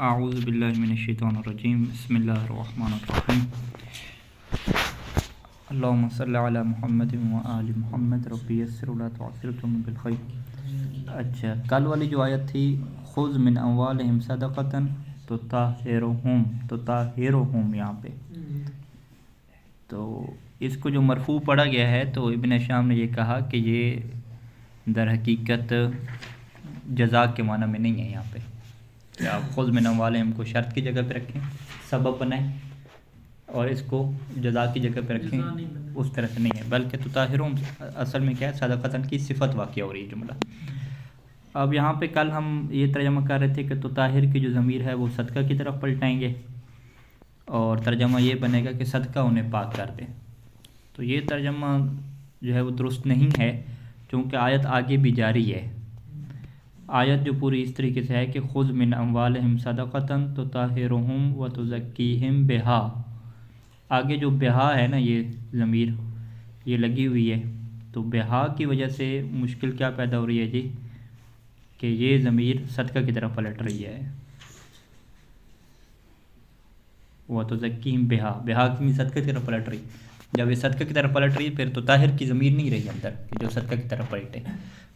اعوذ باللہ من الشیطان الرجیم بسم اللہ الرحمن الرحیم اللہم صلی علی محمد و آل محمد ربی یسر ولا تعسر بالخیر۔ اچھا، کل والی جو آیت تھی خذ من اموالہم صدقۃ تطہرہم، یہاں پہ تو اس کو جو مرفوع پڑھا گیا ہے تو ابن شام نے یہ کہا کہ یہ در حقیقت جزا کے معنی میں نہیں ہے یہاں پہ کہ آپ خذ من اموالہم کو شرط کی جگہ پہ رکھیں، سبب بنائیں، اور اس کو جزا کی جگہ پہ رکھیں، اس طرح سے نہیں ہے، بلکہ تطہرہم اصل میں کیا ہے، صدقۃ کی صفت واقع ہو رہی ہے جملہ۔ اب یہاں پہ کل ہم یہ ترجمہ کر رہے تھے کہ تطہر کی جو ضمیر ہے وہ صدقہ کی طرف پلٹائیں گے، اور ترجمہ یہ بنے گا کہ صدقہ انہیں پاک کر دے۔ تو یہ ترجمہ جو ہے وہ درست نہیں ہے، چونکہ آیت آگے بھی جاری ہے۔ آیت جو پوری اس طریقے سے ہے کہ خذ من اموالہم صدقۃ تطہرہم وتزکیہم بہا، آگے جو بہا ہے نا، یہ ضمیر یہ لگی ہوئی ہے، تو بہا کی وجہ سے مشکل کیا پیدا ہو رہی ہے جی، کہ یہ ضمیر صدقہ کی طرف پلٹ رہی ہے۔ وتزکیہم بہا، بہا کی صدقہ کی طرف پلٹ رہی، جب یہ صدقہ کی طرف پلٹ رہی ہے پھر تو طاہر کی ضمیر نہیں رہی اندر کہ جو صدقہ کی طرف پلٹے،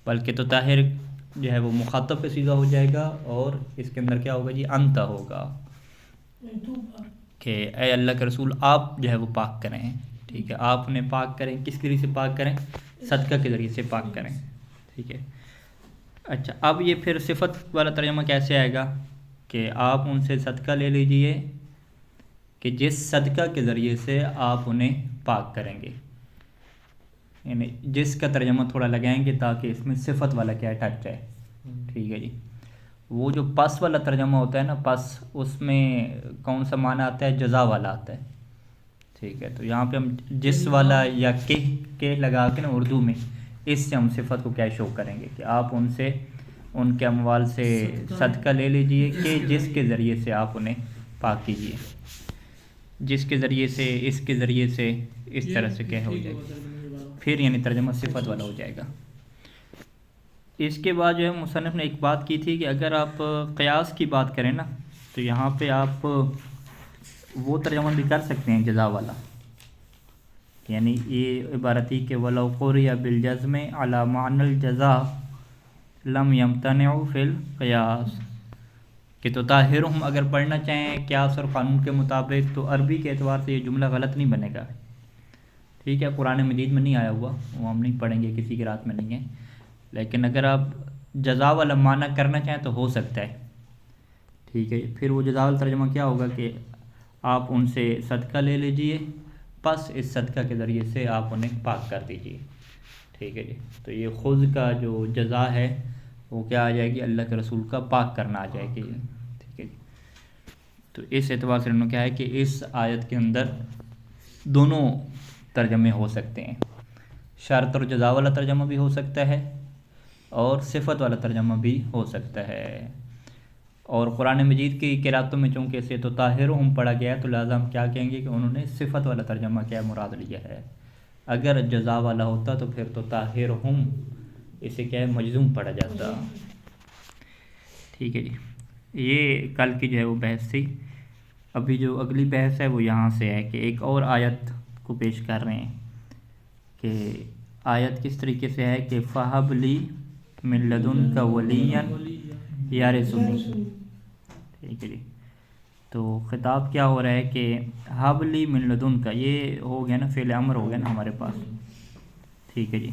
بلکہ تو طاہر جو ہے وہ مخاطب پہ سیدھا ہو جائے گا، اور اس کے اندر کیا ہوگا جی، انت ہوگا کہ اے اللہ کے رسول آپ جو ہے وہ پاک کریں، ٹھیک ہے، آپ انہیں پاک کریں، کس ذریعے سے پاک کریں، صدقہ کے ذریعے سے پاک کریں، ٹھیک ہے۔ اچھا، اب یہ پھر صفت والا ترجمہ کیسے آئے گا کہ آپ ان سے صدقہ لے لیجئے کہ جس صدقہ کے ذریعے سے آپ انہیں پاک کریں گے، یعنی جس کا ترجمہ تھوڑا لگائیں گے تاکہ اس میں صفت والا کیا ٹچ ہے، ٹھیک ہے جی۔ وہ جو پس والا ترجمہ ہوتا ہے نا، پس، اس میں کون سا معنی آتا ہے، جزا والا آتا ہے، ٹھیک ہے۔ تو یہاں پہ ہم جس والا یا کہ لگا کے نا اردو میں، اس سے ہم صفت کو کیا شو کریں گے کہ آپ ان سے ان کے اموال سے صدقہ لے لیجئے کہ جس کے ذریعے سے آپ انہیں پاک کیجئے، جس کے ذریعے سے، اس کے ذریعے سے، اس طرح سے کیا ہو جائے گا، پھر یعنی ترجمہ صفت والا ہو جائے گا۔ اس کے بعد جو ہے مصنف نے ایک بات کی تھی کہ اگر آپ قیاس کی بات کریں نا تو یہاں پہ آپ وہ ترجمہ بھی کر سکتے ہیں جزا والا، یعنی یہ عبارت ہی کہ وَلَوْ قُرِئَ بِالْجَزْمِ عَلَى مَعْنَى الْجَزَاءِ لَمْ يَمْتَنِعُ فِي الْقِيَاسِ، کہ تو طاہرہم اگر پڑھنا چاہیں قیاس اور قانون کے مطابق تو عربی کے اعتبار سے یہ جملہ غلط نہیں بنے گا، ٹھیک ہے۔ قرآن مجید میں نہیں آیا ہوا، وہ ہم نہیں پڑھیں گے، کسی کی رات میں نہیں ہے، لیکن اگر آپ جزا والا معنی کرنا چاہیں تو ہو سکتا ہے، ٹھیک ہے۔ پھر وہ جزا والا ترجمہ کیا ہوگا کہ آپ ان سے صدقہ لے لیجئے، پس اس صدقہ کے ذریعے سے آپ انہیں پاک کر دیجئے، ٹھیک ہے جی۔ تو یہ خود کا جو جزا ہے وہ کیا آ جائے گی، اللہ کے رسول کا پاک کرنا آ جائے گی، ٹھیک ہے جی۔ تو اس اعتبار سے انہوں نے کیا ہے کہ اس آیت کے اندر دونوں ترجمے ہو سکتے ہیں، شرط اور جزا والا ترجمہ بھی ہو سکتا ہے اور صفت والا ترجمہ بھی ہو سکتا ہے۔ اور قرآن مجید کی قراتوں میں چونکہ اسے تو طاہرہم پڑھا گیا ہے تو لہٰذا ہم کیا کہیں گے کہ انہوں نے صفت والا ترجمہ کیا مراد لیا ہے۔ اگر جزا والا ہوتا تو پھر تو طاہرہم اسے کیا ہے، مجزوم پڑھا جاتا، ٹھیک ہے جی۔ یہ کل کی جو ہے وہ بحث تھی۔ ابھی جو اگلی بحث ہے وہ یہاں سے ہے کہ ایک اور آیت کو پیش کر رہے ہیں کہ آیت کس طریقے سے ہے کہ فَهَبْ لِي مِن لَدُنْكَ وَلِيًّا يَرِثُنِي، ٹھیک ہے جی۔ تو خطاب کیا ہو رہا ہے کہ ہَبْ لِي مِن لَدُنْكَ، یہ ہو گیا نا، فعل امر ہو گیا نا ہمارے پاس، ٹھیک ہے جی۔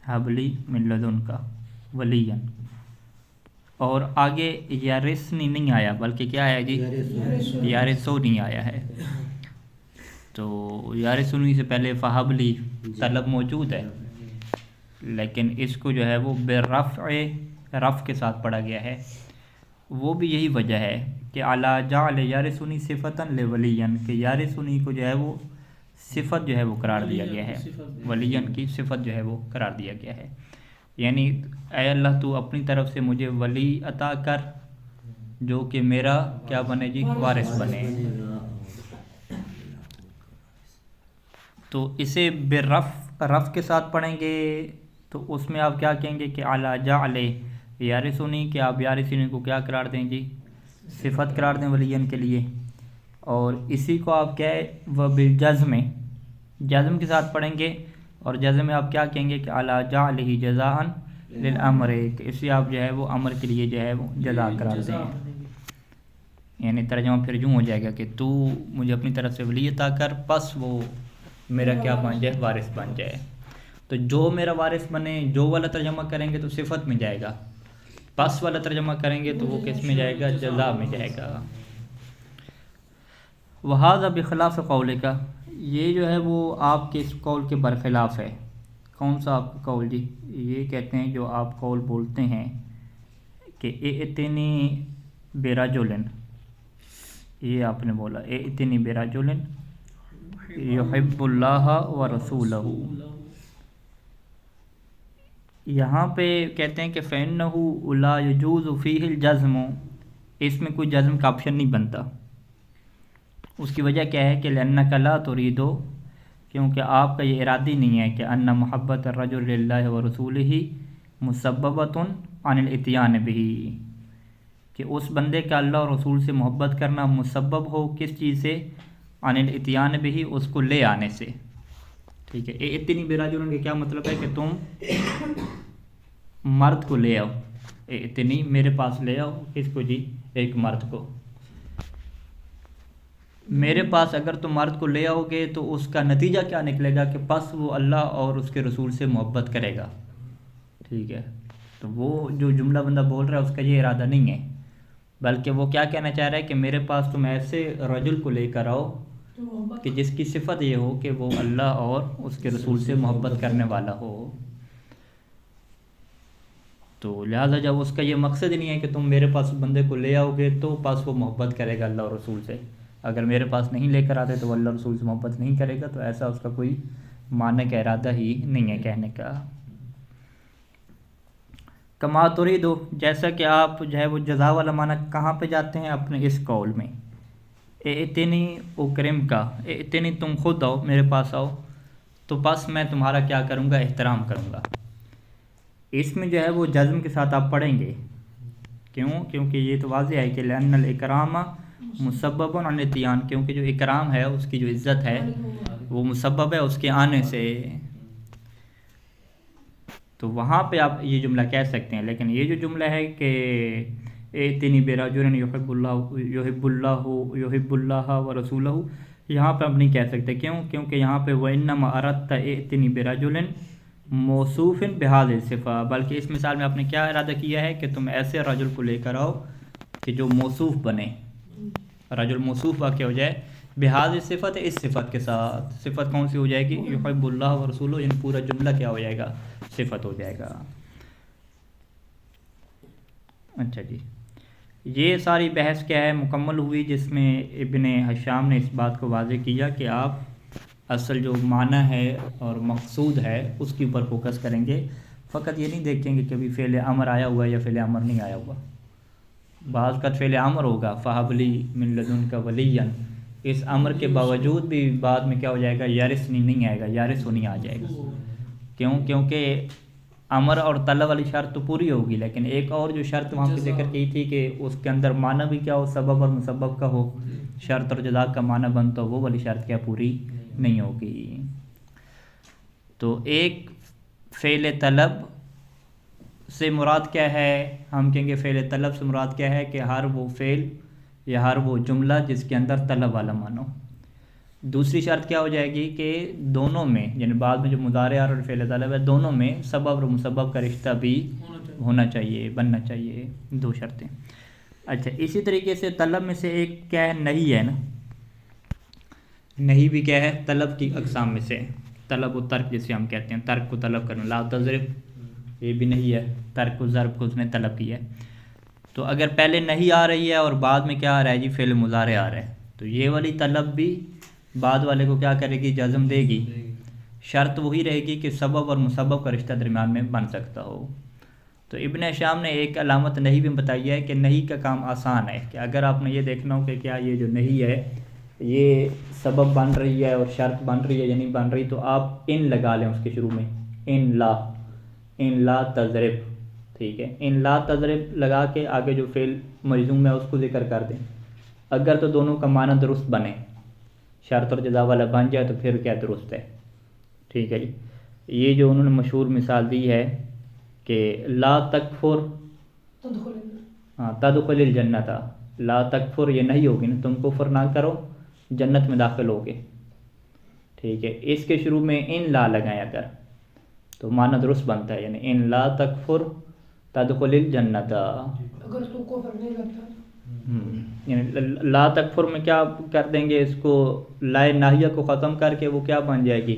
ہَبْ لِي مِن لَدُنْكَ وَلِيًّا، اور آگے یارثنی نہیں آیا بلکہ کیا آیا جی، یارثونی آیا ہے۔ تو یارثونی سے پہلے فَهَبْ لِي طلب موجود ہے، لیکن اس کو جو ہے وہ برفع، رفع کے ساتھ پڑھا گیا ہے۔ وہ بھی یہی وجہ ہے کہ عَلَى جَعْلِ یارثونی صِفَةً لِوَلِيًّا، کہ یارثونی کو جو ہے وہ صفت جو ہے وہ قرار دیا گیا ہے، ولیًّا کی صفت جو ہے وہ قرار دیا گیا ہے، یعنی اے اللہ تو اپنی طرف سے مجھے ولی عطا کر جو کہ میرا کیا بنے جی، وارث بنے۔ تو اسے رف کے ساتھ پڑھیں گے تو اس میں آپ کیا کہیں گے کہ عَلَى جَعْلِ یارثونی، کہ آپ یارثونی کو کیا قرار دیں جی، صفت قرار دیں ولین کے لیے، اور اسی کو آپ کیا ہے وہ بالجزم، جزم کے ساتھ پڑھیں گے، اور جزم میں آپ کیا کہیں گے کہ علی جعلہ جزاء للامر، کہ اسی آپ جو ہے وہ امر کے لیے جو ہے وہ جزا قرار دیں، یعنی ترجمہ پھر یوں ہو جائے گا کہ تو مجھے اپنی طرف سے ولی عطا کر، پس وہ میرا کیا بن جائے، وارث بن جائے۔ تو جو میرا وارث بنے، جو والا ترجمہ کریں گے تو صفت میں جائے گا، پس والا ترجمہ کریں گے تو وہ کس میں جائے گا، جزا میں جائے گا۔ وَهَذَا بِخِلَافِ قَوْلِكَ، یہ جو ہے وہ آپ کے اس قول کے برخلاف ہے۔ کون سا آپ کا قول جی؟ یہ کہتے ہیں جو آپ قول بولتے ہیں کہ ائتنی برجل، یہ آپ نے بولا ائتنی برجل یحب اللہ ورسولہ، یہاں پہ کہتے ہیں کہ فَإِنَّهُ لَا يَجُوزُ فِيهِ الْجَزْمُ، اس میں کوئی جزم کا آپشن نہیں بنتا۔ اس کی وجہ کیا ہے کہ لِأَنَّكَ لَا تُرِيدُ، کیونکہ آپ کا یہ ارادی نہیں ہے کہ ان محبت الرجل للہ ورسولہ مسببۃ عن الاتیان بہ، کہ اس بندے کا اللہ اور رسول سے محبت کرنا مسبب ہو کس چیز سے، عن الاتیان بہ، اس کو لے آنے سے۔ ٹھیک ہے، اتنی برجل کا کیا مطلب ہے کہ تم مرد کو لے آؤ، اتنی میرے پاس لے آؤ، کس کو جی، ایک مرد کو میرے پاس اگر تم مرد کو لے آؤ گے تو اس کا نتیجہ کیا نکلے گا کہ پس وہ اللہ اور اس کے رسول سے محبت کرے گا۔ ٹھیک ہے، تو وہ جو جملہ بندہ بول رہا ہے اس کا یہ ارادہ نہیں ہے، بلکہ وہ کیا کہنا چاہ رہا ہے کہ میرے پاس تم ایسے رجل کو لے کر آؤ کہ جس کی صفت یہ ہو کہ وہ اللہ اور اس کے رسول سے محبت کرنے والا ہو۔ تو لہٰذا جب اس کا یہ مقصد نہیں ہے کہ تم میرے پاس بندے کو لے آؤ گے تو پس وہ محبت کرے گا اللہ اور رسول سے، اگر میرے پاس نہیں لے کر آتے تو وہ اللہ رسول سے محبت نہیں کرے گا، تو ایسا اس کا کوئی معنی کا ارادہ ہی نہیں ہے کہنے کا۔ کما ترید، جیسا کہ آپ جو ہے وہ جزا والا معنی کہاں پہ جاتے ہیں اپنے اس قول میں، ائتنی اکرم کا، ائتنی تم خود آؤ میرے پاس آؤ تو پس میں تمہارا کیا کروں گا، احترام کروں گا۔ اس میں جو ہے وہ جزم کے ساتھ آپ پڑھیں گے، کیوں؟ کیونکہ یہ تو واضح ہے کہ لأن الاکرام مسبب عن الاتیان، کیونکہ جو اکرام ہے اس کی جو عزت ہے وہ مسبب ہے اس کے آنے سے، تو وہاں پہ آپ یہ جملہ کہہ سکتے ہیں۔ لیکن یہ جو جملہ ہے کہ ائتنی برجل یحب اللہ ورسولہ، یہاں پہ آپ نہیں کہہ سکتے، کیوں؟ کیونکہ یہاں پہ وَإِنَّمَا أَرَدْتَ ائتنی برجل موصوف بہذه الصفہ، بلکہ اس مثال میں آپ نے کیا ارادہ کیا ہے کہ تم ایسے رجل کو لے کر آؤ کہ جو موصوف بنے، رجل موصوف واقع ہو جائے بہذه الصفت، اس صفت کے ساتھ۔ صفت کون سی ہو جائے گی، یحب اللہ ورسولہ، یعنی پورا جملہ کیا ہو جائے گا، صفت ہو جائے گا۔ اچھا جی، یہ ساری بحث کیا ہے مکمل ہوئی، جس میں ابن ہشام نے اس بات کو واضح کیا کہ آپ اصل جو معنی ہے اور مقصود ہے اس کے اوپر فوکس کریں گے، فقط یہ نہیں دیکھیں گے کہ ابھی فعل امر آیا ہوا ہے یا فعل امر نہیں آیا ہوا۔ بعض کا فعل امر ہوگا فہب لی من لدنک ولیا، اس امر کے باوجود بھی بعد میں کیا ہو جائے گا، یارثنی نہیں آئے گا، یارث ہونی آ جائے گا۔ کیوں؟ کیونکہ امر اور طلب والی شرط تو پوری ہوگی، لیکن ایک اور جو شرط وہاں پہ ذکر کی تھی کہ اس کے اندر معنی بھی کیا ہو، سبب اور مسبب کا ہو، شرط اور جزا کا معنی بنتا ہو، وہ والی شرط کیا پوری نہیں ہوگی۔ تو ایک فعل طلب سے مراد کیا ہے، ہم کہیں گے فعل طلب سے مراد کیا ہے کہ ہر وہ فعل یا ہر وہ جملہ جس کے اندر طلب والا معنی ہو۔ دوسری شرط کیا ہو جائے گی کہ دونوں میں، یعنی بعد میں جو مضارع اور فعل طلب ہے دونوں میں سبب اور مسبب کا رشتہ بھی ہونا چاہیے، بننا چاہیے، دو شرطیں۔ اچھا، اسی طریقے سے طلب میں سے ایک کیا ہے، نہیں ہے نا، نہیں بھی کیا ہے طلب کی اقسام میں سے، طلب و ترک جسے ہم کہتے ہیں، ترک کو طلب کرنا، لا تضرب یہ بھی نہیں ہے، ترک و ضرب کو اس نے طلب کیا ہے۔ تو اگر پہلے نہیں آ رہی ہے اور بعد میں کیا آ رہا ہے جی، فعل مضارع آ رہا ہے، تو یہ والی طلب بھی بعد والے کو کیا کرے گی، جزم دے گی۔ شرط وہی رہے گی کہ سبب اور مسبب کا رشتہ درمیان میں بن سکتا ہو۔ تو ابن ہشام نے ایک علامت نہیں بھی بتائی ہے کہ نہیں کا کام آسان ہے، کہ اگر آپ نے یہ دیکھنا ہو کہ کیا یہ جو نہیں ہے یہ سبب بن رہی ہے اور شرط بن رہی ہے یا نہیں بن رہی، تو آپ ان لگا لیں اس کے شروع میں، ان لا تضرب، ٹھیک ہے، ان لا تضرب لگا کے آگے جو فعل مجزوم ہے اس کو ذکر کر دیں، اگر تو دونوں کا معنی درست بنے، شرط اور جزا والا بن جائے تو پھر کیا درست ہے، ٹھیک ہے جی۔ یہ جو انہوں نے مشہور مثال دی ہے کہ لا تکفر، ہاں تدخل الجنت، لا تکفر یہ نہیں ہوگی نا، تم کفر نہ کرو جنت میں داخل ہوگے، ٹھیک ہے، اس کے شروع میں ان لا لگائیں اگر تو معنی درست بنتا ہے، یعنی ان لا تکفر تدخل الجنت، اگر اس کو کفر نہیں کرتا یعنی لا تکفر میں کیا کر دیں گے، اس کو لائے ناہیہ کو ختم کر کے وہ کیا بن جائے گی،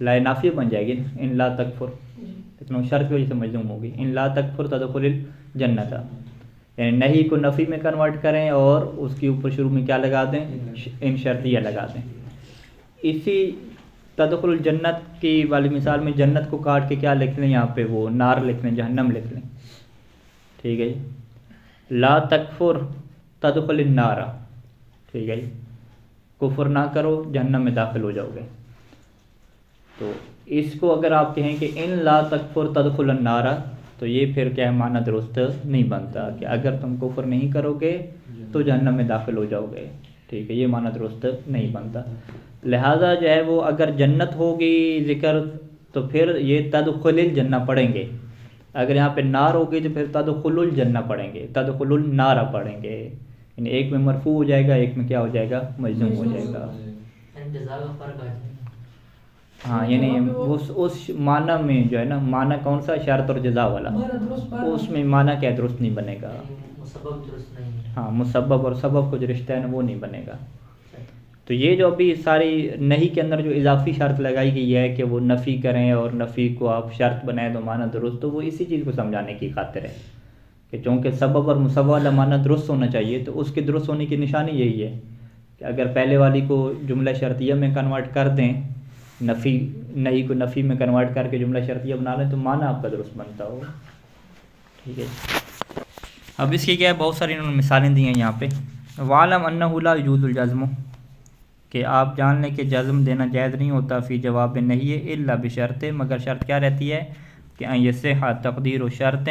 لائے نافیہ بن جائے گی، ان لا تکفر، لیکن وہ شرط کی وجہ سے مجزوم ہوگی، ان لا تکفر تدخل الجنت، یعنی نہیں کو نفی میں کنورٹ کریں اور اس کے اوپر شروع میں کیا لگا دیں، ان شرطیہ لگا دیں۔ اسی تدخل الجنت کی والی مثال میں جنت کو کاٹ کے کیا لکھ لیں یہاں پہ، وہ نار لکھ لیں، جہنم لکھ لیں، ٹھیک ہے جی، لا تکفر تدخل النار، ٹھیک ہے جی، کفر نہ کرو جہنم میں داخل ہو جاؤ گے۔ تو اس کو اگر آپ کہیں کہ ان لا تکفر تدخل النار تو یہ پھر کیا ہے، معنی درست نہیں بنتا کہ اگر تم کفر نہیں کرو گے تو جہنم میں داخل ہو جاؤ گے، ٹھیک ہے، یہ معنی درست نہیں بنتا۔ لہٰذا جو ہے وہ اگر جنت ہوگی ذکر تو پھر یہ تدخل الجنہ پڑھیں گے، اگر یہاں پہ نار ہوگی تو پھر تدخل الجنہ پڑھیں گے، تدخل النار پڑھیں گے، یعنی ایک میں مرفوع ہو جائے گا، ایک میں کیا ہو جائے گا، مجزوم ہو جائے گا، ہاں، یعنی اس معنی میں جو ہے نا، معنی کون سا، شرط اور جزا والا، اس میں معنی کیا درست نہیں بنے گا، مسبب درست نہیں ہے، ہاں، مسبب اور سبب کو جو رشتہ ہے نا وہ نہیں بنے گا۔ تو یہ جو ابھی ساری نہیں کے اندر جو اضافی شرط لگائی گئی ہے کہ وہ نفی کریں اور نفی کو آپ شرط بنائیں تو معنی درست، تو وہ اسی چیز کو سمجھانے کی خاطر ہے کہ چونکہ سبب اور مسبب والا معنی درست ہونا چاہیے، تو اس کے درست ہونے کی نشانی یہی ہے کہ اگر پہلے والی کو جملہ شرطیہ میں کنورٹ کر دیں، نفی نہیں کو نفی میں کنورٹ کر کے جملہ شرطیہ بنا لیں تو معنی آپ کا درست بنتا ہو، ٹھیک ہے۔ اب اس کی کیا ہے، بہت ساری انہوں نے مثالیں دی ہیں یہاں پہ، وَعْلَمْ أَنَّهُ لَا يُجُوزُ الْجَزْمُ، کہ آپ جان لیں کہ جزم دینا جائز نہیں ہوتا، فی جواب نہیں الا بشرط، مگر شرط کیا رہتی ہے کہ ان یصح تقدیر شرط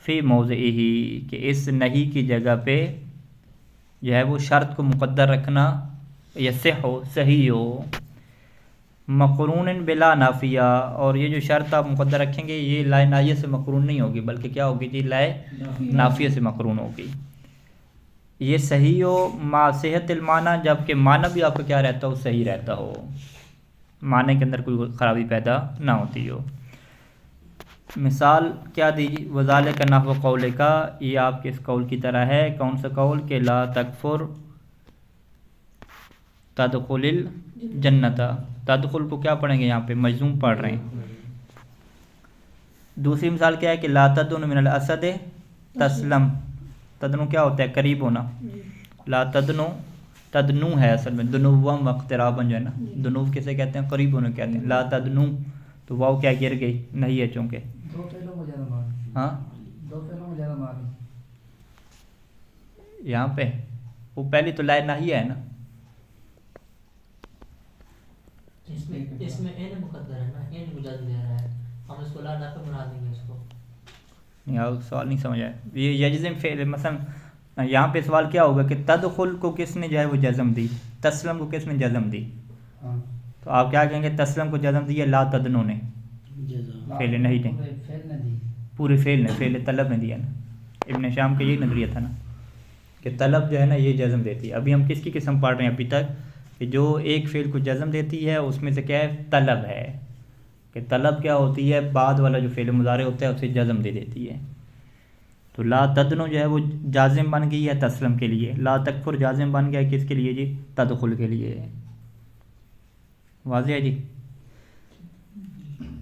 فی موضعہ، کہ اس نہیں کی جگہ پہ جو ہے وہ شرط کو مقدر رکھنا، یصح ہو، صحیح ہو، مقرون بلا نافیہ، اور یہ جو شرط آپ مقدر رکھیں گے یہ لائے ناہیہ سے مقرون نہیں ہوگی بلکہ کیا ہوگی جی، لائے نافیہ سے مقرون ہوگی، یہ صحیح ہو مع صحت المعنی، جب کہ معنی بھی آپ کا کیا رہتا ہو، صحیح رہتا ہو، معنی کے اندر کوئی خرابی پیدا نہ ہوتی ہو۔ مثال کیا دی، وذالک نحو قولک، یہ آپ کے اس قول کی طرح ہے، کون سا قول، کہ لا تکفر تدخل الجنت، تدخل کو کیا پڑھیں گے یہاں پہ، مجزوم پڑھ رہے ہیں۔ دوسری مثال کیا ہے کہ لا تدن من الاسد تسلم، تدنو کیا ہوتا ہے، قریب ہونا، لا تدنو، تدنو ہے اصل میں، دنوم واقتراباً جو ہے نا، دنو کسے کہتے ہیں، قریب ہونے کہتے ہیں، لا تدنو تو واو کیا گر گئی، نہیں ہے چونکہ، دو فعلوں کو زیادہ معنی، ہاں دو فعلوں کو زیادہ معنی، یہاں پہ وہ پہلی تو لائے ناہیہ ہے نا، اس میں این مقدر ہے نا، این مجاز لے رہا ہے، ہم اس کو لا نافع بنا دیں گے اس کو، نہیں آپ سوال نہیں سمجھا ہے، یہ یجزم فعل، مثلا یہاں پہ سوال کیا ہوگا کہ تدخل کو کس نے جو ہے وہ جزم دی، تسلم کو کس نے جزم دی، تو آپ کیا کہیں گے، تسلم کو جزم دی ہے لا تدنو نے، فعل نہیں نے، فعل نہ دی، پورے فعل نے، فعل طلب نے دیا نا، ابن شام کا یہی نظریہ تھا نا کہ طلب جو ہے نا یہ جزم دیتی ہے۔ ابھی ہم کس کی قسم پڑھ رہے ہیں ابھی تک، کہ جو ایک فعل کو جزم دیتی ہے اس میں سے کیا ہے، طلب ہے، کہ طلب کیا ہوتی ہے، بعد والا جو فعل مضارع ہوتا ہے اسے جزم دے دیتی ہے۔ تو لا تدنو جو ہے وہ جازم بن گئی ہے تسلم کے لیے، لا تکفر جازم بن گیا ہے کس کے لیے جی، تدخل کے لیے، واضح ہے جی۔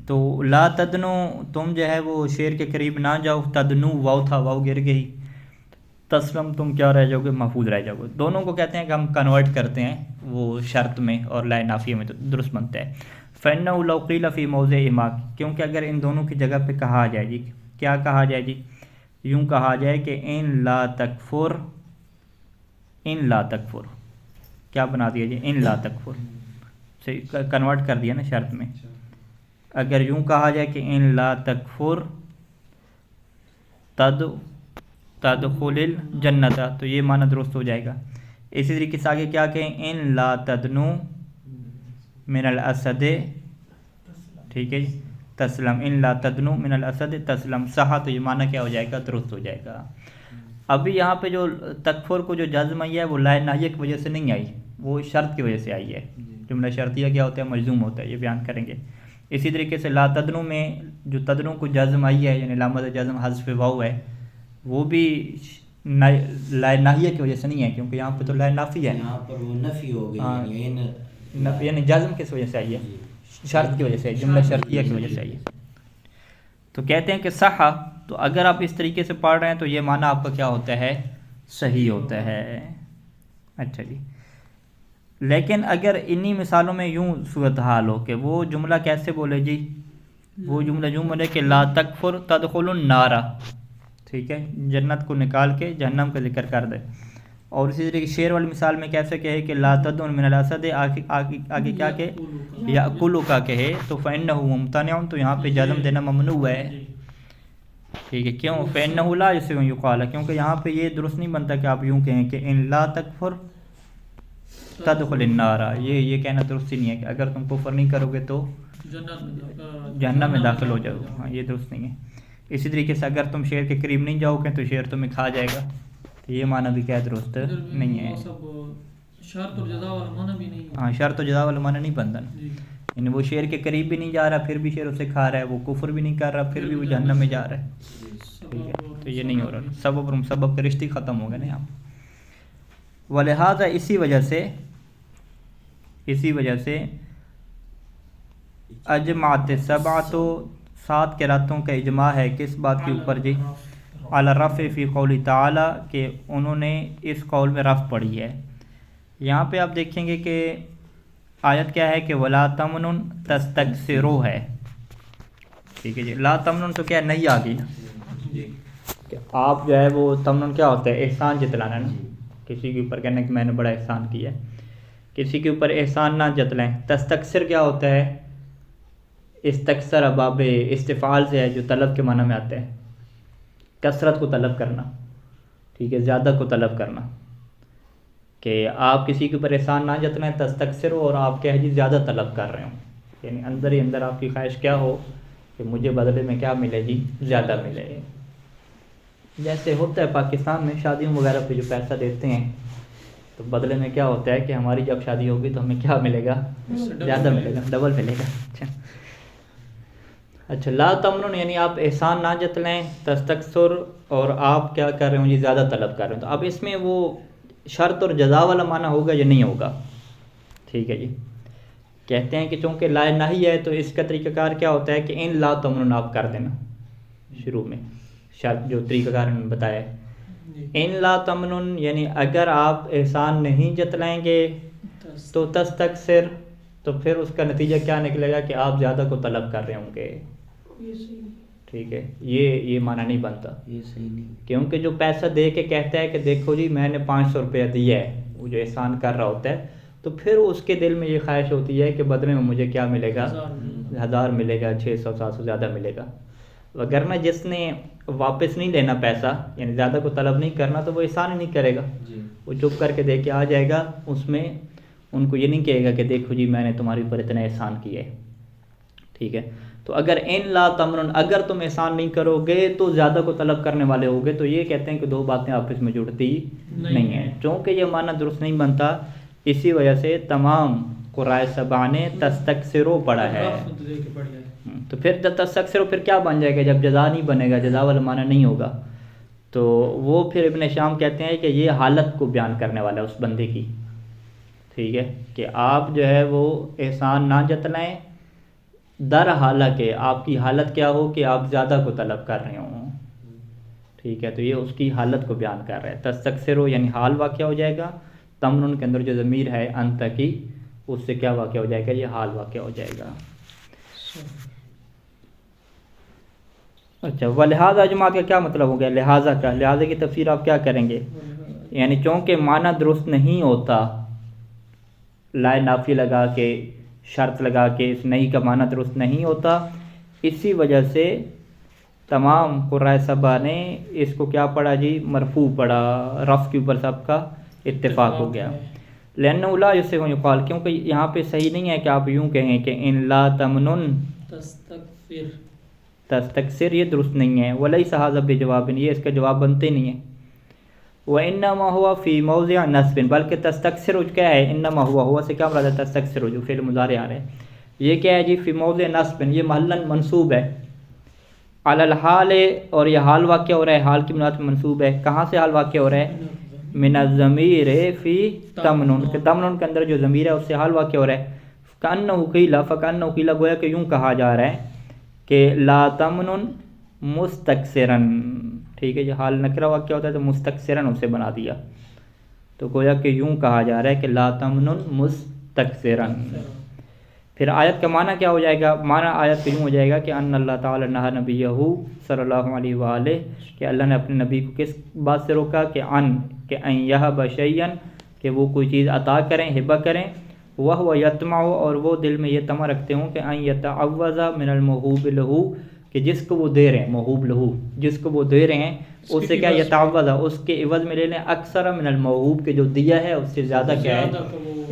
تو لا تدنو، تم جو ہے وہ شیر کے قریب نہ جاؤ، تدنو واو تھا، واو گر گئی، تسلم تم کیا رہ جاؤ گے، محفوظ رہ جاؤ گے، دونوں کو کہتے ہیں کہ ہم کنورٹ کرتے ہیں وہ شرط میں اور لائے نافیہ میں، تو درست بنتا ہے۔ فَإِنَّهُ لَوْ قِيلَ فِي مَوْضِعِهِمَا، کیونکہ اگر ان دونوں کی جگہ پہ کہا جائے جی، کیا کہا جائے جی، یوں کہا جائے کہ ان لا تکفر، ان لا تکفر، کیا بنا دیا جی، ان لا تکفر سے کنورٹ کر دیا نا شرط میں، اگر یوں کہا جائے کہ ان لا تکفر تدخل الجنت، تو یہ معنی درست ہو جائے گا۔ اسی طریقے سے آگے کیا کہیں، ان لا تدنو من الاسد، ٹھیک ہے جی، تسلم، ان لا تدنو من الاسد تسلم، صحا، تو یہ معنی کیا ہو جائے گا، درست ہو جائے گا۔ ابھی یہاں پہ جو تکفر کو جو جزم آئی ہے وہ لا ناہیہ کی وجہ سے نہیں آئی، وہ شرط کی وجہ سے آئی ہے۔ جملہ شرطیہ کیا ہوتا ہے، مجزوم ہوتا ہے، یہ بیان کریں گے۔ اسی طریقے سے لا تدنو میں جو تدنو کو جزم آئی ہے، یعنی علامت جزم حذف واو ہے، وہ بھی لا ناہیہ کی وجہ سے نہیں ہے، کیونکہ یہاں پہ تو لا نافی ہے، یہاں پر وہ نفی ہو گئی، ہاں، یعنی یعنی جزم کس وجہ سے آئی ہے، شرط کی وجہ سے، جملہ شرطیہ کی وجہ سے آئی ہے۔ تو کہتے ہیں کہ صحا، تو اگر آپ اس طریقے سے پڑھ رہے ہیں تو یہ معنی آپ کا کیا ہوتا ہے، صحیح ہوتا ہے۔ اچھا جی، لیکن اگر انہی مثالوں میں یوں صورتحال ہو کہ وہ جملہ کیسے بولے جی، وہ جملہ یوں بولے کہ لا تکفر تدخل النار، ٹھیک ہے، جنت کو نکال کے جہنم کا ذکر کر دے، اور اسی طریقے شعر والی مثال میں کیسے کہے کہ لا تدن من الاسد، آگے کیا کہ یاکلو کا کہے، تو فإنہ ممتنع، تو یہاں پہ جزم دینا ممنوع ہے، ٹھیک ہے، کیوں، فإنہ لا یصح ان یقال، کیونکہ یہاں پہ یہ درست نہیں بنتا کہ آپ یوں کہیں کہ ان لا تکفر تدخل النار، یہ کہنا درست ہی نہیں ہے کہ اگر تم کفر نہیں کرو گے تو جہنم میں داخل ہو جاؤ گے، ہاں یہ درست نہیں ہے۔ اسی طریقے سے اگر تم شیر کے قریب نہیں جاؤ گے تو شیر تمہیں کھا جائے گا، تو یہ معنی بھی کیا درست نہیں ہے، شرط اور جزا والا معنی بھی نہیں ہے، ہاں شرط و جزا والا معنی نہیں بنتا نا، یعنی وہ شیر کے قریب بھی نہیں جا رہا پھر بھی شیر اسے کھا رہا ہے، وہ کفر بھی نہیں کر رہا پھر بھی وہ جہنم میں جا رہا ہے، ٹھیک ہے، تو یہ نہیں ہو رہا، سبب اور مسبب کا رشتہ ختم ہو گیا نا یہاں۔ ولہذا اسی وجہ سے اجمعت سبعۃ، 7 قراتوں کا اجماع ہے کس بات کے اوپر جی، علی الرفع فی قول تعالی، کہ انہوں نے اس قول میں رفع پڑھی ہے۔ یہاں پہ آپ دیکھیں گے کہ آیت کیا ہے کہ ولا تمنن تستکثروا ہے، ٹھیک ہے جی، لا تمنن تو کیا نہیں آ گئی نا، کہ آپ جو ہے وہ تمنن کیا ہوتا ہے، احسان جتلانا نا، کسی کے اوپر کہنا کہ میں نے بڑا احسان کیا ہے، کسی کے اوپر احسان نہ جتلائیں۔ تستکثر کیا ہوتا ہے، استکثر باب استفعال سے ہے جو طلب کے معنی میں آتا ہے، کثرت کو طلب کرنا، ٹھیک ہے، زیادہ کو طلب کرنا، کہ آپ کسی کے اوپر احسان نہ جتلائیں، تستکثر ہو، اور آپ کیا ہے جی زیادہ طلب کر رہے ہوں، یعنی اندر ہی اندر آپ کی خواہش کیا ہو کہ مجھے بدلے میں کیا ملے جی، زیادہ ملے۔ جیسے ہوتا ہے پاکستان میں شادیوں وغیرہ پہ جو پیسہ دیتے ہیں تو بدلے میں کیا ہوتا ہے کہ ہماری جب شادی ہوگی تو ہمیں کیا ملے گا، زیادہ ملے گا، ڈبل ملے گا۔ اچھا، لا تمنن یعنی آپ احسان نہ جتلیں، تستکثر، اور آپ کیا کر رہے ہوں جی زیادہ طلب کر رہے ہیں، تو اب اس میں وہ شرط اور جزا والا معنی ہوگا یا نہیں ہوگا، ٹھیک ہے جی۔ کہتے ہیں کہ چونکہ لا نہی ہے تو اس کا طریقہ کار کیا ہوتا ہے کہ ان لا تمنن آپ کر دینا شروع میں، شرط جو طریقہ کار انہوں نے بتایا ہے، ان لا تمنن یعنی اگر آپ احسان نہیں جتلائیں گے تو تستکثر، تو پھر اس کا نتیجہ کیا نکلے گا کہ آپ زیادہ کو طلب کر رہے ہوں گے، ٹھیک ہے، یہ معنی نہیں بنتا، یہ صحیح نہیں، کیونکہ جو پیسہ دے کے کہتا ہے کہ دیکھو جی میں نے 500 روپیہ دیا ہے، وہ جو احسان کر رہا ہوتا ہے، تو پھر اس کے دل میں یہ خواہش ہوتی ہے کہ بدلے میں مجھے کیا ملے گا، 1000 ملے گا، 600 700 زیادہ ملے گا، وگرنہ جس نے واپس نہیں لینا پیسہ، یعنی زیادہ کو طلب نہیں کرنا، تو وہ احسان ہی نہیں کرے گا، وہ چپ کر کے دے کے آ جائے گا، اس میں ان کو یہ نہیں کہے گا کہ دیکھو جی میں نے تمہاری اوپر اتنا احسان کیا ہے، ٹھیک ہے۔ تو اگر ان لا تمنن اگر تم احسان نہیں کرو گے تو زیادہ کو طلب کرنے والے ہوگے، تو یہ کہتے ہیں کہ دو باتیں آپس میں جڑتی نہیں ہیں، چونکہ یہ معنی درست نہیں بنتا، اسی وجہ سے تمام قرائے سبع نے تستکثروا پڑھا ہے، تو پھر جب تستکثروا پھر کیا بن جائے گا، جب جزا نہیں بنے گا، جزا والا معنی نہیں ہوگا، تو وہ پھر ابن شام کہتے ہیں کہ یہ حالت کو بیان کرنے والا ہے اس بندے کی، ٹھیک ہے، کہ آپ جو ہے وہ احسان نہ جتلائیں، در حالانکہ آپ کی حالت کیا ہو کہ آپ زیادہ کو طلب کر رہے ہوں، ٹھیک ہے، تو یہ اس کی حالت کو بیان کر رہا ہے۔ تستکثروا یعنی حال واقع ہو جائے گا، تمنن کے اندر جو ضمیر ہے انت کی، اس سے کیا واقع ہو جائے گا، یہ حال واقع ہو جائے گا۔ اچھا، ولہذا اجماعت کا کیا مطلب ہو گیا، لہٰذا کا، لہٰذا کی تفسیر آپ کیا کریں گے، یعنی چونکہ معنی درست نہیں ہوتا، لا نافی لگا کے، شرط لگا کے اس نہیں کا معنی درست نہیں ہوتا، اسی وجہ سے تمام قرائے سبا ne اس کو کیا پڑھا جی مرفوع پڑھا, رفع کے اوپر سب کا اتفاق ہو گیا. لأنه لا يصح يقال کیونکہ یہاں پہ صحیح نہیں ہے کہ آپ یوں کہیں کہ ان لا تمنن تستکثر, یہ درست نہیں ہے. وليس هذا بجواب, یہ اس کا جواب بنتے نہیں ہے. وانما هو في موضع نصب, بلکہ تستکثر کیا ہے, انما ہوا سے کیا مراد ہے, تستکثر جو فعل مضارع آ رہا ہے یہ کیا ہے جی فی موضع نصب, یہ محلا منصوب ہے. علی الحال, اور یہ حال واقع ہو رہا ہے, حال کی بنیاد پہ منصوب ہے. کہاں سے حال واقع ہو رہا ہے, من الضمیر فی تمنن, کہ تمنن کے اندر جو ضمیر ہے اس سے حال واقع ہو رہا ہے. کأنہ قیل, فکأنہ قیل گویا کہ یوں کہا جا رہا ہے کہ لا تمنن مستکثرن, ٹھیک ہے, یہ حال نکرہ واقع ہوتا ہے تو مستکثرن اسے بنا دیا, تو گویا کہ یوں کہا جا رہا ہے کہ لا تمنن مستکثرن. پھر آیت کا معنی کیا ہو جائے گا, معنی آیت کا یوں ہو جائے گا کہ ان اللہ تعالی نہا نبیہ صلی اللہ علیہ وآلہ, کہ اللہ نے اپنے نبی کو کس بات سے روکا, کہ ان یہب شیئا, کہ وہ کوئی چیز عطا کریں, ہبہ کریں, وہ یطمع, اور وہ دل میں یہ طمع رکھتے ہوں کہ ان یتعوذ من الموہوب لہو, کہ جس کو وہ دے رہے ہیں, موہوب لہو جس کو وہ دے رہے ہیں اس سے کیا یتعوذ, اس کے عوض میں لے لیں اکثر من الموہوب, کے جو دیا ہے اس سے زیادہ کیا ہے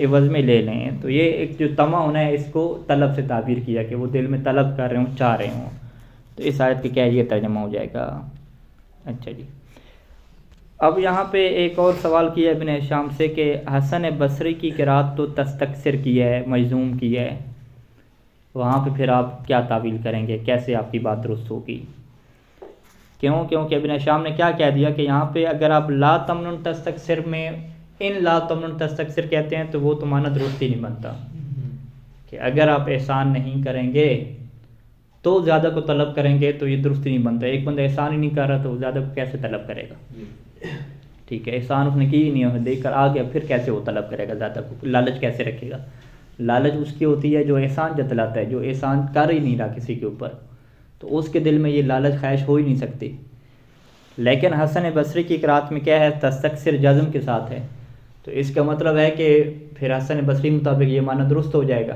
عوض میں لے لیں. تو یہ ایک جو طمع ہونا ہے اس کو طلب سے تعبیر کیا, کہ وہ دل میں طلب کر رہے ہوں, چاہ رہے ہوں. تو اس آیت کے کیا یہ ترجمہ ہو جائے گا. اچھا جی, اب یہاں پہ ایک اور سوال کیا ابن ہشام سے کہ حسن بصری کی قرات تو تستکثر کی ہے, مجزوم کی ہے, وہاں پہ پھر آپ کیا تعویل کریں گے, کیسے آپ کی بات درست ہوگی؟ کیونکہ ابن ہشام نے کیا کہہ دیا کہ یہاں پہ اگر آپ لا تمنن تستکثر میں ان لا تمنن تستکثر کہتے ہیں تو وہ تو معنی درست ہی نہیں بنتا, کہ اگر آپ احسان نہیں کریں گے تو زیادہ کو طلب کریں گے تو یہ درست ہی نہیں بنتا. ایک بندہ احسان ہی نہیں کر رہا تو زیادہ کو کیسے طلب کرے گا, ٹھیک ہے, احسان اس نے کی ہی نہیں, دیکھ کر آ گیا, پھر کیسے وہ طلب کرے گا زیادہ کو, لالچ کیسے رکھے گا. لالچ اس کی ہوتی ہے جو احسان جتلاتا ہے, جو احسان کر ہی نہیں رہا کسی کے اوپر, تو اس کے دل میں یہ لالچ خواہش ہو ہی نہیں سکتی. لیکن حسن بصری کی قرات میں کیا ہے, تستکثر جزم کے ساتھ ہے, تو اس کا مطلب ہے کہ پھر حسن بصری مطابق یہ معنی درست ہو جائے گا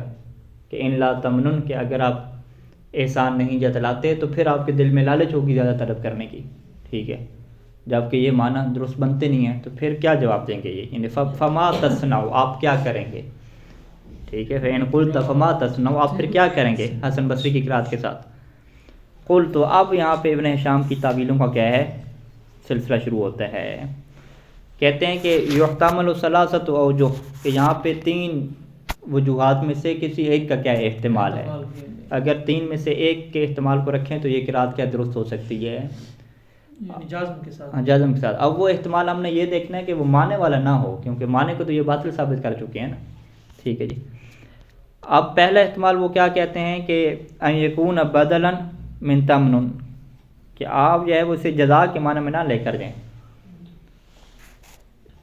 کہ ان لا تمنن, کہ اگر آپ احسان نہیں جتلاتے تو پھر آپ کے دل میں لالچ ہوگی زیادہ طلب کرنے کی, ٹھیک ہے. جبکہ یہ معنی درست بنتے نہیں ہیں تو پھر کیا جواب دیں گے, یہ یعنی فما تصنعوا, آپ کیا کریں گے, ٹھیک ہے. فإن قلت فما تصنعوا, آپ پھر کیا کریں گے حسن بصری کی قرات کے ساتھ. قل, تو اب یہاں پہ ابن ہشام کی تعویلوں کا کیا ہے سلسلہ شروع ہوتا ہے. کہتے ہیں کہ یحتمل ثلاثۃ اوجہ, کہ یہاں پہ 3 وجوہات میں سے کسی ایک کا کیا ہے احتمال ہے. اگر 3 میں سے ایک کے احتمال کو رکھیں تو یہ قرات کیا درست ہو سکتی ہے, جازم کے ساتھ. جازم کے ساتھ. اب وہ احتمال ہم نے یہ دیکھنا ہے کہ وہ معنی والا نہ ہو, کیونکہ معنی کو تو یہ باطل ثابت کر چکے ہیں نا, ٹھیک ہے جی. اب پہلا احتمال وہ کیا کہتے ہیں کہ ان یکون بدلا من تمنن, کہ آپ جو ہے وہ اسے جزا کے معنی میں نہ لے کر جائیں,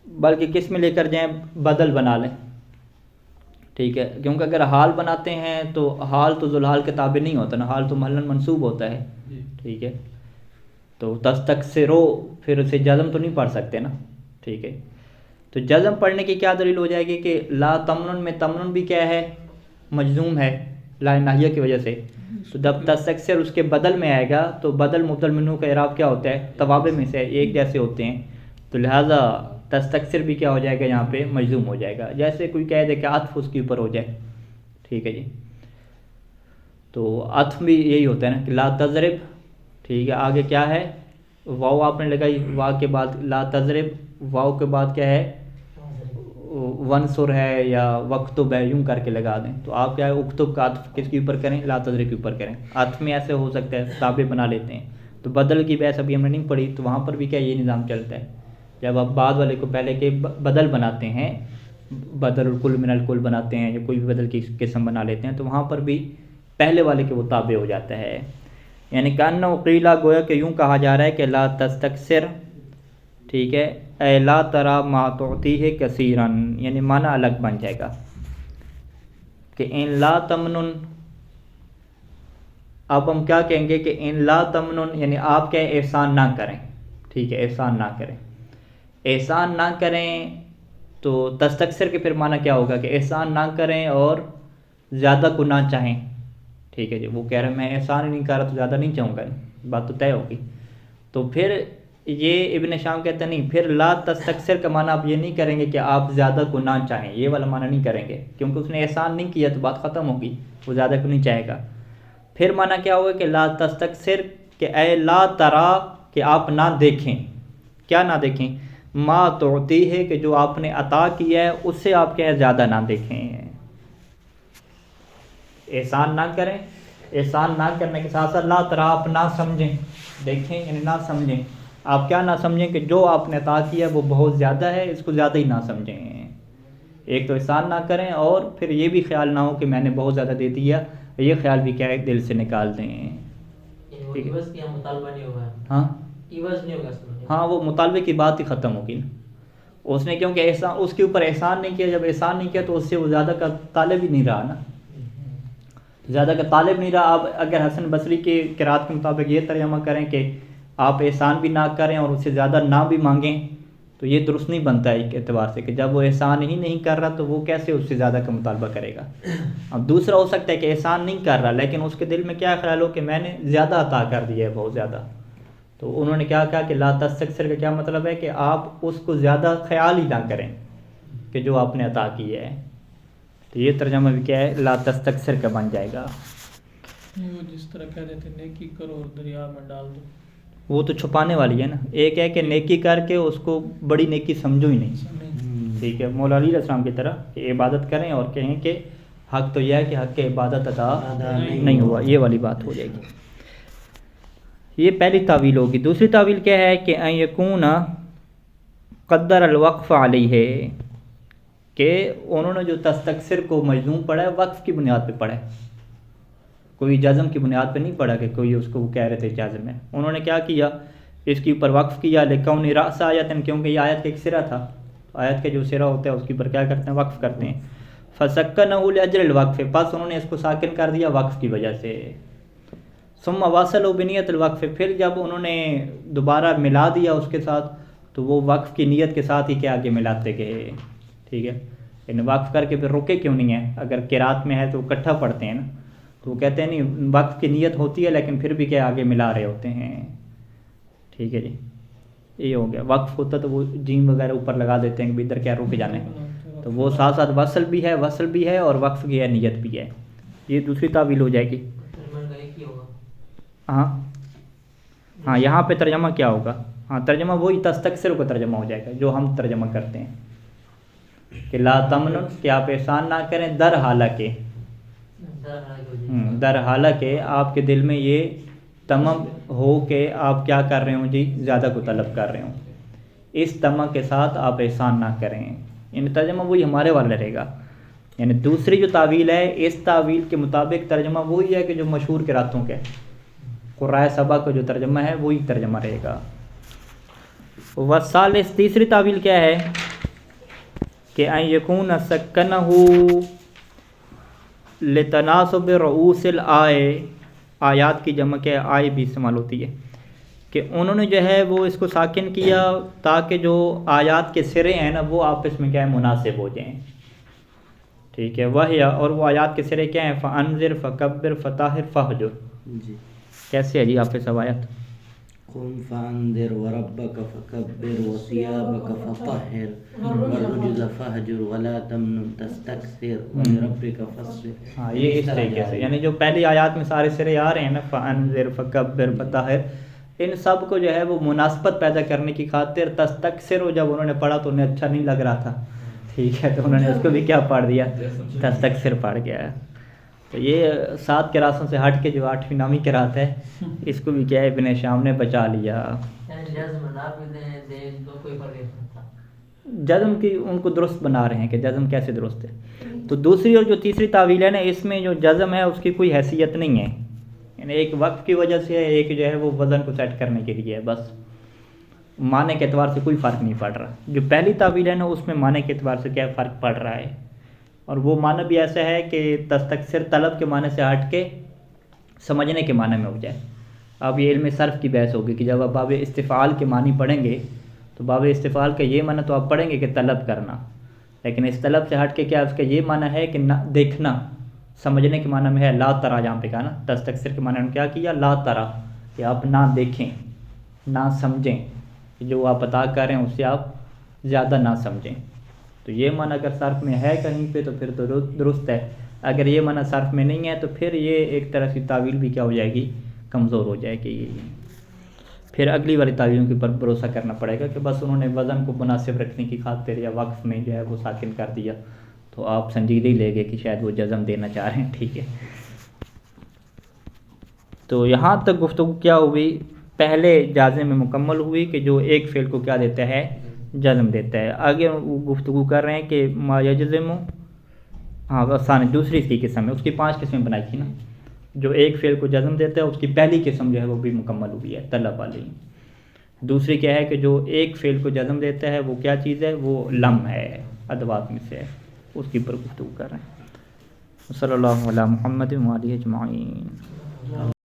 بلکہ کس میں لے کر جائیں, بدل بنا لیں, ٹھیک ہے. کیونکہ اگر حال بناتے ہیں تو حال تو ذوالحال کے تابع نہیں ہوتا نا, حال تو محلاً منصوب ہوتا ہے, ٹھیک ہے. تو تستکثرو پھر اسے جزم تو نہیں پڑھ سکتے نا, ٹھیک ہے. تو جزم پڑھنے کی کیا دلیل ہو جائے گی کہ لا تمنن میں تمنن بھی کیا ہے, مجزوم ہے لا ناہیہ کی وجہ سے. تو جب تستکثر اس کے بدل میں آئے گا تو بدل مبدل منہ کا اعراب کیا ہوتا ہے, توابع میں سے ایک جیسے ہوتے ہیں, تو لہٰذا تستکثر بھی کیا ہو جائے گا یہاں پہ مجزوم ہو جائے گا. جیسے کوئی کہہ دے کہ عطف اس کے اوپر ہو جائے, ٹھیک ہے جی. تو عطف بھی یہی ہوتا ہے نا کہ لا تضرب, ٹھیک ہے. آگے کیا ہے, واو آپ نے لگائی, واو کے بعد لا تضرب, واو کے بعد کیا ہے ونصر ہے یا وقتب ہے, یوں کر کے لگا دیں. تو آپ کیا ہے اکتب کا عطف کس کے اوپر کریں, لا تضرب کے اوپر کریں. عطف میں ایسے ہو سکتا ہے تابع بنا لیتے ہیں. تو بدل کی بحث ابھی ہم نے نہیں پڑھی, تو وہاں پر بھی کیا یہ نظام چلتا ہے, جب آپ بعد والے کو پہلے کے بدل بناتے ہیں, بدل الکل من الکل بناتے ہیں, یا کوئی بھی بدل کی قسم بنا لیتے ہیں, تو وہاں پر بھی پہلے والے کے وہ تابع ہو جاتا ہے. یعنی کانہ قیلا, گویا کہ یوں کہا جا رہا ہے کہ لا تستکثر, ٹھیک ہے, اے لا ترا ما تعطیہ کثیرن, یعنی معنی الگ بن جائے گا کہ ان لا تمنن. اب ہم کیا کہیں گے کہ ان لا تمنن یعنی آپ کیا احسان نہ کریں, ٹھیک ہے, احسان نہ کریں. احسان نہ کریں تو تستکثر کے پھر معنی کیا ہوگا کہ احسان نہ کریں اور زیادہ کو نہ چاہیں, ٹھیک ہے جی، وہ کہہ رہا ہے میں احسان ہی نہیں کر رہا تو زیادہ نہیں چاہوں گا، بات تو طے ہوگی. تو پھر یہ ابن شام کہتے ہیں نہیں، پھر لا تستکثر کا معنی آپ یہ نہیں کریں گے کہ آپ زیادہ کو نہ چاہیں، یہ والا معنی نہیں کریں گے، کیونکہ اس نے احسان نہیں کیا تو بات ختم ہوگی، وہ زیادہ کو نہیں چاہے گا. پھر معنی کیا ہوگا کہ لا تستکثر کہ اے لا ترا کہ آپ نہ دیکھیں. کیا نہ دیکھیں؟ ما تعطی ہے کہ جو آپ نے عطا کیا ہے اس سے آپ کیا ہے زیادہ نہ دیکھیں. احسان نہ کریں، احسان نہ کرنے کے ساتھ ساتھ لا ترا آپ نہ سمجھیں، دیکھیں یعنی نہ سمجھیں. آپ کیا نہ سمجھیں کہ جو آپ نے عطا کیا ہے وہ بہت زیادہ ہے، اس کو زیادہ ہی نہ سمجھیں. ایک تو احسان نہ کریں، اور پھر یہ بھی خیال نہ ہو کہ میں نے بہت زیادہ دے دیا، یہ خیال بھی کیا ہے دل سے نکال دیں. ٹھیک ہے، عوض کیا مطالبہ نہیں ہوگا. ہاں عوض نہیں ہوگا اس میں. ہاں، وہ مطالبے کی بات ہی ختم ہوگی نا. اس نے کیونکہ احسان اس کے اوپر احسان نہیں کیا، جب احسان نہیں کیا تو اس سے وہ زیادہ کا طالب ہی نہیں رہا نا، زیادہ کا طالب نہیں رہا. آپ اگر حسن بصری کے قرات کے مطابق یہ ترجمہ کریں کہ آپ احسان بھی نہ کریں اور اس سے زیادہ نہ بھی مانگیں تو یہ درست نہیں بنتا ہے ایک اعتبار سے، کہ جب وہ احسان ہی نہیں کر رہا تو وہ کیسے اس سے زیادہ کا مطالبہ کرے گا. اب دوسرا ہو سکتا ہے کہ احسان نہیں کر رہا لیکن اس کے دل میں کیا خیال ہو کہ میں نے زیادہ عطا کر دیا ہے، بہت زیادہ. تو انہوں نے کیا کہا کہ لا تستکثر کا کیا مطلب ہے کہ آپ اس کو زیادہ خیال ہی نہ کریں کہ جو آپ نے عطا کیا ہے. تو یہ ترجمہ بھی کیا ہے لا تستکثر کا بن جائے گا. وہ جس طرح کہہ دیتے نیکی کرو اور دریا میں ڈال دو، وہ تو چھپانے والی ہے نا. ایک ہے کہ نیکی کر کے اس کو بڑی نیکی سمجھو ہی نہیں. ٹھیک ہے، مولا علی علیہ السلام کی طرح کہ عبادت کریں اور کہیں کہ حق تو یہ ہے کہ حق کے عبادت ادا نہیں ہوا، یہ والی بات ہو جائے گی. یہ پہلی تعویل ہوگی. دوسری تعویل کیا ہے کہ ان یکون قدر الوقف علیہ، کہ انہوں نے جو تستکثر کو مجزوم پڑھا ہے وقف کی بنیاد پہ پڑھا ہے، کوئی جزم کی بنیاد پہ نہیں پڑھا کہ کوئی اس کو کہہ رہے تھے جزم ہے. انہوں نے کیا کیا، اس کے اوپر وقف کیا لکون رأس آیت، کیونکہ یہ آیت کا ایک سرا تھا، آیت کا جو سرا ہوتا ہے اس کے اوپر کیا کرتے ہیں وقف کرتے ہیں. فسکنہ لاجل الوقف، پس انہوں نے اس کو ساکن کر دیا وقف کی وجہ سے. ثم واصلوا بنیت الوقف، پھر جب انہوں نے دوبارہ ملا دیا اس کے ساتھ تو وہ وقف کی نیت کے ساتھ ہی کہ آگے ملاتے گئے. ٹھیک ہے، یعنی وقف کر کے پھر رکے کیوں نہیں ہیں؟ اگر قرات میں ہے تو اکٹھا پڑھتے ہیں نا، تو وہ کہتے ہیں نہیں وقف کی نیت ہوتی ہے لیکن پھر بھی کیا آگے ملا رہے ہوتے ہیں. ٹھیک ہے جی، یہ ہو گیا. وقف ہوتا تو وہ جیم وغیرہ اوپر لگا دیتے ہیں کہ ادھر کیا رک جانے، تو وہ ساتھ ساتھ وصل بھی ہے اور وقف کی ہے نیت بھی ہے. یہ دوسری تعویل ہو جائے گی. ہاں یہاں پہ ترجمہ کیا ہوگا؟ ہاں ترجمہ وہی تستکثر کا ترجمہ ہو جائے گا جو ہم ترجمہ کرتے ہیں کہ لا تمنن، کہ آپ احسان نہ کریں در حالانکہ، در حالانکہ آپ کے دل میں یہ تمم ہو کہ آپ کیا کر رہے ہوں جی زیادہ کو طلب کر رہے ہوں، اس تمم کے ساتھ آپ احسان نہ کریں. یعنی ترجمہ وہی ہمارے والے رہے گا. یعنی دوسری جو تعویل ہے اس تعویل کے مطابق ترجمہ وہی ہے کہ جو مشہور قراتوں کے قرائے سبا کا جو ترجمہ ہے وہی ترجمہ رہے گا. والثالث، تیسری تعویل کیا ہے کہ ان یکون سکنہ لتناسب رؤوس الآئے، آیات کی جمع کے آئے بھی استعمال ہوتی ہے، کہ انہوں نے جو ہے وہ اس کو ساکن کیا تاکہ جو آیات کے سرے ہیں نا وہ آپس میں کیا ہے مناسب ہو جائیں. ٹھیک ہے، وہی اور وہ آیات کے سرے کیا ہیں فانذر فکبر فطاہر فہجر. جی کیسے ہے جی آپ سب آیات؟ قم فانذر وربک فکبر وثیابک فطہر والرجز فہجر ولا تمنن تستکثر ولربک فاصبر. ہاں یہ اس طریقے سے، یعنی جو پہلی آیات میں سارے سرے آ رہے ہیں نا فانذر فکبر فطہر، ان سب کو جو ہے وہ مناسبت پیدا کرنے کی خاطر تستکثر، جب انہوں نے پڑھا تو انہیں اچھا نہیں لگ رہا تھا. ٹھیک ہے، تو انہوں نے اس کو بھی کیا پڑھ دیا تستکثر پڑھ گیا. تو یہ 7 قراءتوں سے ہٹ کے جو 8ویں نامی قراءت ہے اس کو بھی کیا ہے ابن شام نے بچا لیا. جزم کی ان کو درست بنا رہے ہیں کہ جزم کیسے درست ہے. تو دوسری اور جو تیسری تعویل ہے نا اس میں جو جزم ہے اس کی کوئی حیثیت نہیں ہے، یعنی ایک وقت کی وجہ سے ہے، ایک جو ہے وہ وزن کو سیٹ کرنے کے لیے ہے، بس معنی کے اعتبار سے کوئی فرق نہیں پڑ رہا. جو پہلی تعویل ہے نا اس میں معنی کے اعتبار سے کیا فرق پڑ رہا ہے، اور وہ معنی بھی ایسا ہے کہ تستکثر طلب کے معنی سے ہٹ کے سمجھنے کے معنی میں ہو جائے. اب یہ علم صرف کی بحث ہوگی کہ جب آپ باب استفعال کے معنی پڑھیں گے تو باب استفعال کا یہ معنی تو آپ پڑھیں گے کہ طلب کرنا، لیکن اس طلب سے ہٹ کے کیا اس کا یہ معنی ہے کہ نہ دیکھنا، سمجھنے کے معنی میں ہے لا ترا، جہاں پہ کہا نا تستکثر کے معنی میں کیا کیا، لا ترا، کہ آپ نہ دیکھیں نہ سمجھیں، جو آپ عطا کر رہے ہیں اس سے آپ زیادہ نہ سمجھیں. تو یہ معنی اگر صرف میں ہے کہیں پہ تو پھر تو درست ہے، اگر یہ معنی صرف میں نہیں ہے تو پھر یہ ایک طرح سے تعویل بھی کیا ہو جائے گی، کمزور ہو جائے گی. پھر اگلی والی تعویلوں کے اوپر بھروسہ کرنا پڑے گا کہ بس انہوں نے وزن کو مناسب رکھنے کی خاطر یا وقف میں جو ہے وہ ساکن کر دیا، تو آپ سنجیدگی لے گئے کہ شاید وہ جزم دینا چاہ رہے ہیں. ٹھیک ہے، تو یہاں تک گفتگو کیا ہوئی، پہلے جازم میں مکمل ہوئی کہ جو ایک فعل کو کیا دیتا ہے، جزم دیتا ہے. آگے وہ گفتگو کر رہے ہیں کہ ما یجزم، ہاں ثانی دوسری اس کی قسم ہے، اس کی 5 قسمیں بنائی تھی نا. جو ایک فعل کو جزم دیتا ہے اس کی پہلی قسم جو ہے وہ بھی مکمل ہوئی ہے، طلب والی. دوسری کیا ہے کہ جو ایک فعل کو جزم دیتا ہے وہ کیا چیز ہے، وہ لم ہے، ادوات میں سے ہے، اس کے اوپر گفتگو کر رہے ہیں. صلی اللہ علیہ محمد و آلہ اجمعین.